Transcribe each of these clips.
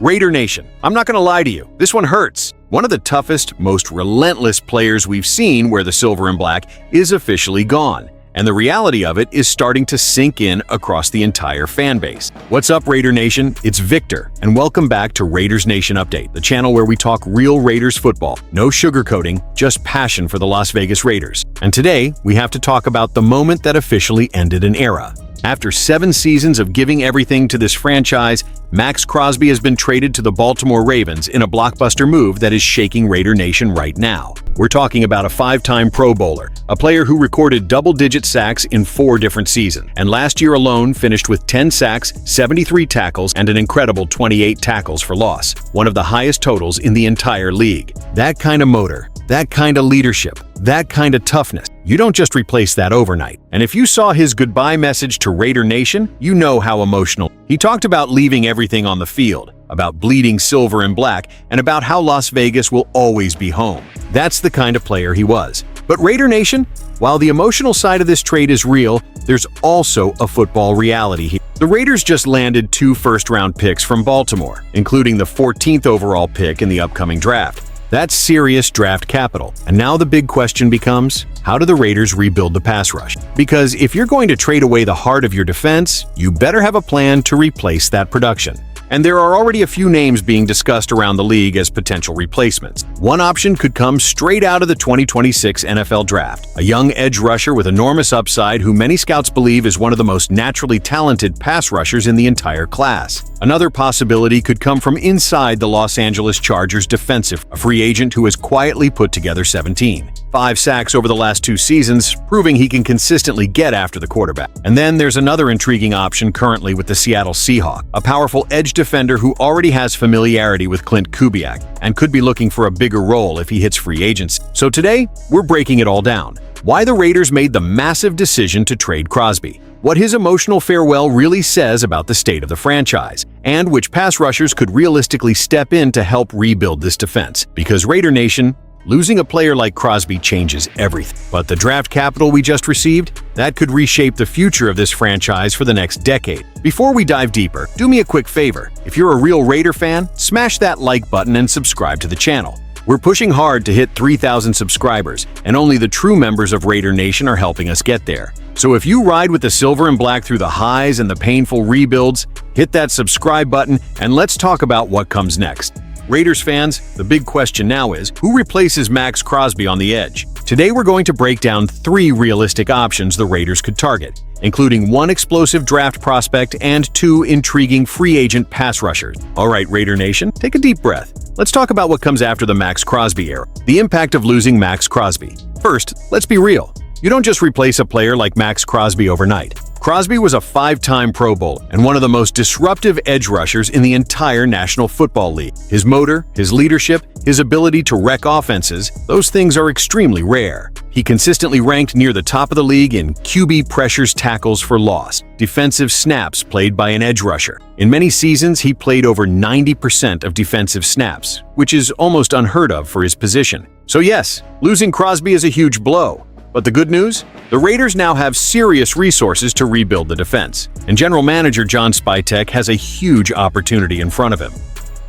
Raider Nation, I'm not gonna lie to you, this one hurts. One of the toughest, most relentless players we've seen wear the silver and black is officially gone. And the reality of it is starting to sink in across the entire fan base. What's up, Raider Nation? It's Victor, and welcome back to Raiders Nation Update, the channel where we talk real Raiders football. No sugarcoating, just passion for the Las Vegas Raiders. And today, we have to talk about the moment that officially ended an era. After 7 seasons of giving everything to this franchise, Maxx Crosby has been traded to the Baltimore Ravens in a blockbuster move that is shaking Raider Nation right now. We're talking about a 5-time Pro Bowler, a player who recorded double-digit sacks in 4 different seasons, and last year alone finished with 10 sacks, 73 tackles, and an incredible 28 tackles for loss, one of the highest totals in the entire league. That kind of motor, that kind of leadership, that kind of toughness, you don't just replace that overnight. And if you saw his goodbye message to Raider Nation, you know how emotional. He talked about leaving everything on the field, about bleeding silver and black, and about how Las Vegas will always be home. That's the kind of player he was. But Raider Nation, while the emotional side of this trade is real, there's also a football reality here. The Raiders just landed 2 first-round picks from Baltimore, including the 14th overall pick in the upcoming draft. That's serious draft capital. And now the big question becomes, how do the Raiders rebuild the pass rush? Because if you're going to trade away the heart of your defense, you better have a plan to replace that production. And there are already a few names being discussed around the league as potential replacements. One option could come straight out of the 2026 NFL Draft, a young edge rusher with enormous upside who many scouts believe is one of the most naturally talented pass rushers in the entire class. Another possibility could come from inside the Los Angeles Chargers defensive, a free agent who has quietly put together 5 sacks over the last 2 seasons, proving he can consistently get after the quarterback. And then there's another intriguing option currently with the Seattle Seahawks, a powerful edge defender who already has familiarity with Clint Kubiak and could be looking for a bigger role if he hits free agency. So today, we're breaking it all down. Why the Raiders made the massive decision to trade Crosby, what his emotional farewell really says about the state of the franchise, and which pass rushers could realistically step in to help rebuild this defense. Because Raider Nation, losing a player like Crosby changes everything. But the draft capital we just received, that could reshape the future of this franchise for the next decade. Before we dive deeper, do me a quick favor. If you're a real Raider fan, smash that like button and subscribe to the channel. We're pushing hard to hit 3,000 subscribers, and only the true members of Raider Nation are helping us get there. So if you ride with the silver and black through the highs and the painful rebuilds, hit that subscribe button and let's talk about what comes next. Raiders fans, the big question now is, who replaces Maxx Crosby on the edge? Today we're going to break down 3 realistic options the Raiders could target, including 1 explosive draft prospect and 2 intriguing free agent pass rushers. All right, Raider Nation, take a deep breath. Let's talk about what comes after the Maxx Crosby era, the impact of losing Maxx Crosby. First, let's be real. You don't just replace a player like Maxx Crosby overnight. Crosby was a 5-time Pro Bowler and one of the most disruptive edge rushers in the entire National Football League. His motor, his leadership, his ability to wreck offenses, those things are extremely rare. He consistently ranked near the top of the league in QB pressures tackles for loss, defensive snaps played by an edge rusher. In many seasons, he played over 90% of defensive snaps, which is almost unheard of for his position. So yes, losing Crosby is a huge blow. But the good news? The Raiders now have serious resources to rebuild the defense, and General Manager John Spytek has a huge opportunity in front of him.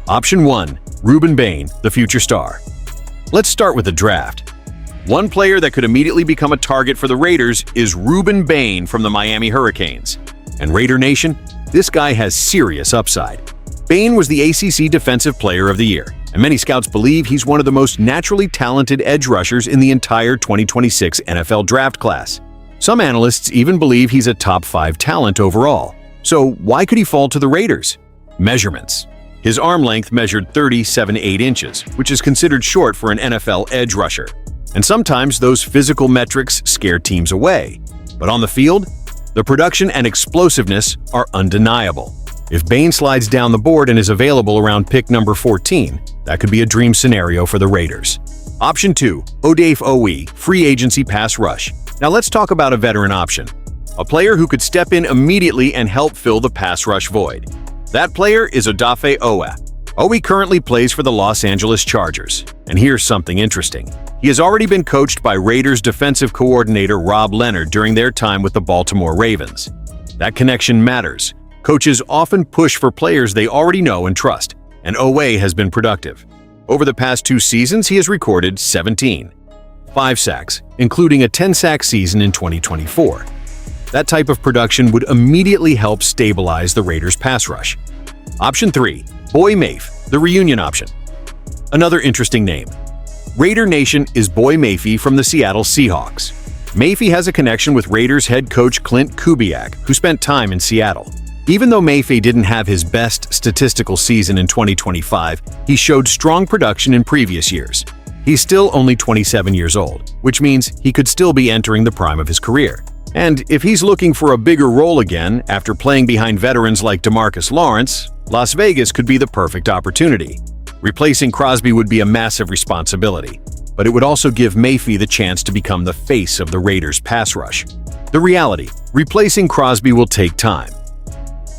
Option 1. Ruben Bain, the future star. Let's start with the draft. One player that could immediately become a target for the Raiders is Ruben Bain from the Miami Hurricanes. And Raider Nation, this guy has serious upside. Bain was the ACC Defensive Player of the Year, and many scouts believe he's one of the most naturally talented edge rushers in the entire 2026 NFL Draft class. Some analysts even believe he's a top 5 talent overall. So why could he fall to the Raiders? Measurements. His arm length measured 37.8 inches, which is considered short for an NFL edge rusher. And sometimes those physical metrics scare teams away. But on the field, the production and explosiveness are undeniable. If Bain slides down the board and is available around pick number 14, that could be a dream scenario for the Raiders. Option 2. Odafe Oweh, free agency pass rush. Now let's talk about a veteran option, a player who could step in immediately and help fill the pass rush void. That player is Odafe Oweh. Oweh currently plays for the Los Angeles Chargers. And here's something interesting. He has already been coached by Raiders defensive coordinator Rob Leonard during their time with the Baltimore Ravens. That connection matters. Coaches often push for players they already know and trust. and OA has been productive. Over the past 2 seasons, he has recorded 17. 5 sacks, including a 10-sack season in 2024. That type of production would immediately help stabilize the Raiders' pass rush. Option 3. Boy Mafe, the reunion option. Another interesting name. Raider Nation is Boy Mafe from the Seattle Seahawks. Mafe has a connection with Raiders head coach Clint Kubiak, who spent time in Seattle. Even though Mafe didn't have his best statistical season in 2025, he showed strong production in previous years. He's still only 27 years old, which means he could still be entering the prime of his career. And if he's looking for a bigger role again after playing behind veterans like DeMarcus Lawrence, Las Vegas could be the perfect opportunity. Replacing Crosby would be a massive responsibility, but it would also give Mafe the chance to become the face of the Raiders' pass rush. The reality, replacing Crosby will take time.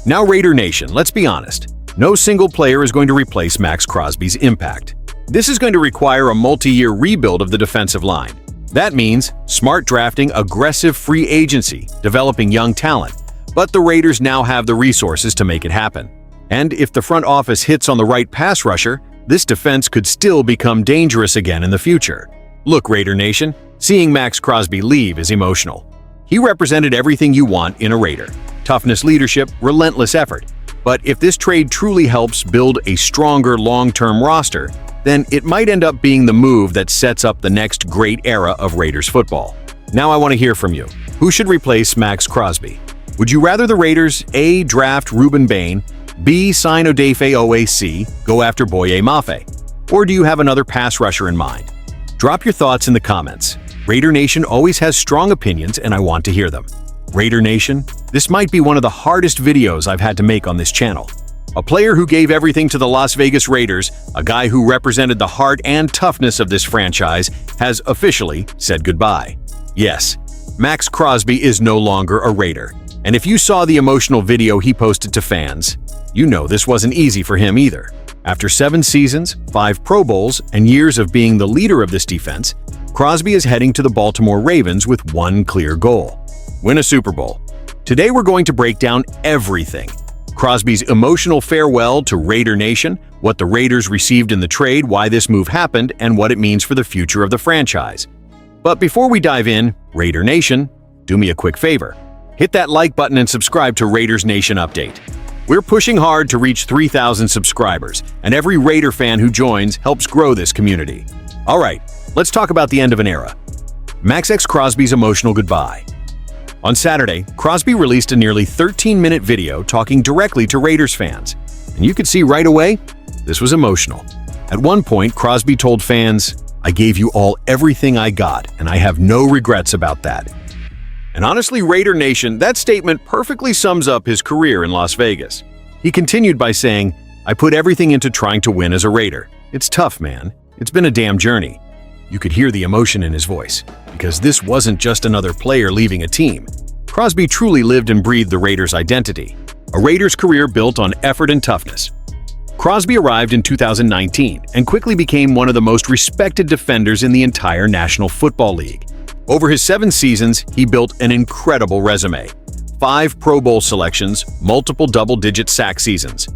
Now Raider Nation, let's be honest. No single player is going to replace Maxx Crosby's impact. This is going to require a multi-year rebuild of the defensive line. That means smart drafting, aggressive free agency, developing young talent. But the Raiders now have the resources to make it happen. And if the front office hits on the right pass rusher, this defense could still become dangerous again in the future. Look, Raider Nation, seeing Maxx Crosby leave is emotional. He represented everything you want in a Raider. Toughness, leadership, relentless effort. But if this trade truly helps build a stronger long-term roster, then it might end up being the move that sets up the next great era of Raiders football. Now I want to hear from you. Who should replace Maxx Crosby? Would you rather the Raiders A. draft Ruben Bain, B. sign Odafe OAC, go after Boye Mafe? Or do you have another pass rusher in mind? Drop your thoughts in the comments. Raider Nation always has strong opinions and I want to hear them. Raider Nation, this might be one of the hardest videos I've had to make on this channel. A player who gave everything to the Las Vegas Raiders, a guy who represented the heart and toughness of this franchise, has officially said goodbye. Yes, Maxx Crosby is no longer a Raider. And if you saw the emotional video he posted to fans, you know this wasn't easy for him either. After 7 seasons, 5 Pro Bowls, and years of being the leader of this defense, Crosby is heading to the Baltimore Ravens with one clear goal: win a Super Bowl. Today we're going to break down everything. Crosby's emotional farewell to Raider Nation, what the Raiders received in the trade, why this move happened, and what it means for the future of the franchise. But before we dive in, Raider Nation, do me a quick favor. Hit that like button and subscribe to Raiders Nation Update. We're pushing hard to reach 3,000 subscribers, and every Raider fan who joins helps grow this community. All right, let's talk about the end of an era. Maxx Crosby's emotional goodbye. On Saturday, Crosby released a nearly 13-minute video talking directly to Raiders fans. And you could see right away, this was emotional. At one point, Crosby told fans, "I gave you all everything I got, and I have no regrets about that." And honestly, Raider Nation, that statement perfectly sums up his career in Las Vegas. He continued by saying, "I put everything into trying to win as a Raider. It's tough, man. It's been a damn journey." You could hear the emotion in his voice, because this wasn't just another player leaving a team. Crosby truly lived and breathed the Raiders' identity, a Raiders career built on effort and toughness. Crosby arrived in 2019 and quickly became one of the most respected defenders in the entire National Football League. Over his 7 seasons, he built an incredible resume. 5 Pro Bowl selections, multiple double-digit sack seasons.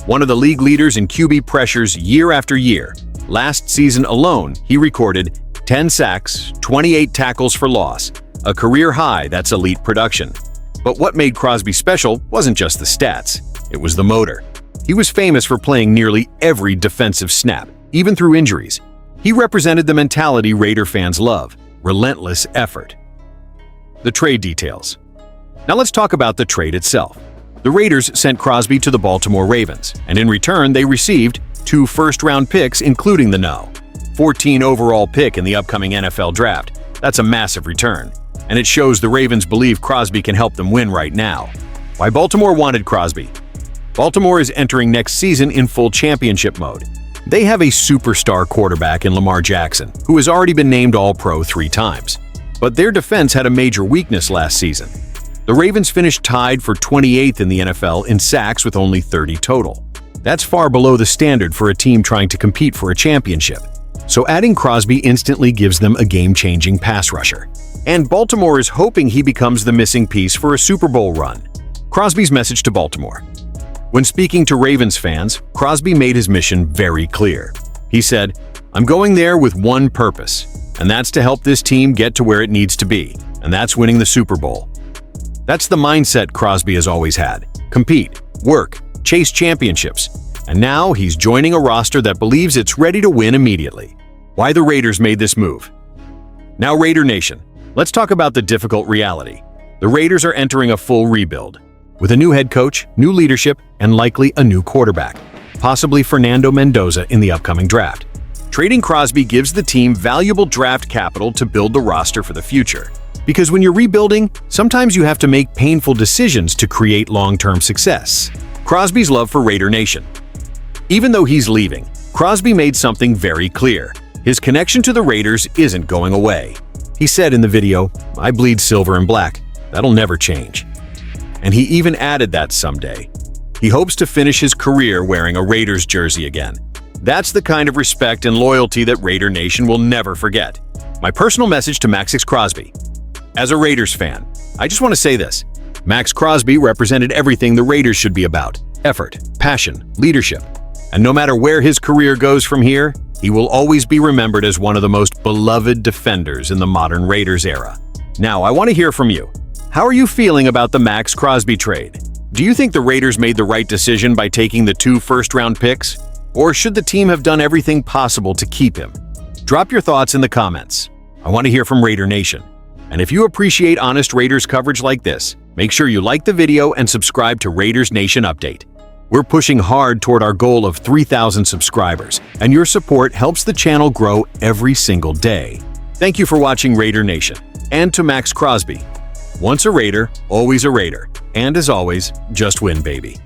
One of the league leaders in QB pressures year after year. Last season alone, he recorded 10 sacks, 28 tackles for loss, a career high that's elite production. But what made Crosby special wasn't just the stats, it was the motor. He was famous for playing nearly every defensive snap, even through injuries. He represented the mentality Raider fans love: relentless effort. The trade details. Now let's talk about the trade itself. The Raiders sent Crosby to the Baltimore Ravens, and in return they received 2 first-round picks, including the No. 14 overall pick in the upcoming NFL Draft. That's a massive return, and it shows the Ravens believe Crosby can help them win right now. Why Baltimore wanted Crosby? Baltimore is entering next season in full championship mode. They have a superstar quarterback in Lamar Jackson, who has already been named All-Pro 3 times. But their defense had a major weakness last season. The Ravens finished tied for 28th in the NFL in sacks with only 30 total. That's far below the standard for a team trying to compete for a championship. So adding Crosby instantly gives them a game-changing pass rusher. And Baltimore is hoping he becomes the missing piece for a Super Bowl run. Crosby's message to Baltimore. When speaking to Ravens fans, Crosby made his mission very clear. He said, "I'm going there with one purpose, and that's to help this team get to where it needs to be, and that's winning the Super Bowl." That's the mindset Crosby has always had. Compete, work, chase championships. And now he's joining a roster that believes it's ready to win immediately. Why the Raiders made this move? Now, Raider Nation, let's talk about the difficult reality. The Raiders are entering a full rebuild, with a new head coach, new leadership, and likely a new quarterback, possibly Fernando Mendoza in the upcoming draft. Trading Crosby gives the team valuable draft capital to build the roster for the future. Because when you're rebuilding, sometimes you have to make painful decisions to create long-term success. Crosby's love for Raider Nation. Even though he's leaving, Crosby made something very clear. His connection to the Raiders isn't going away. He said in the video, "I bleed silver and black. That'll never change." And he even added that someday he hopes to finish his career wearing a Raiders jersey again. That's the kind of respect and loyalty that Raider Nation will never forget. My personal message to Maxx Crosby. As a Raiders fan, I just want to say this. Maxx Crosby represented everything the Raiders should be about: effort, passion, leadership. And no matter where his career goes from here, he will always be remembered as one of the most beloved defenders in the modern Raiders era. Now, I want to hear from you. How are you feeling about the Maxx Crosby trade? Do you think the Raiders made the right decision by taking the 2 first-round picks? Or should the team have done everything possible to keep him? Drop your thoughts in the comments. I want to hear from Raider Nation. And if you appreciate honest Raiders coverage like this, make sure you like the video and subscribe to Raiders Nation Update. We're pushing hard toward our goal of 3,000 subscribers, and your support helps the channel grow every single day. Thank you for watching Raider Nation. And to Maxx Crosby, once a Raider, always a Raider. And as always, just win, baby.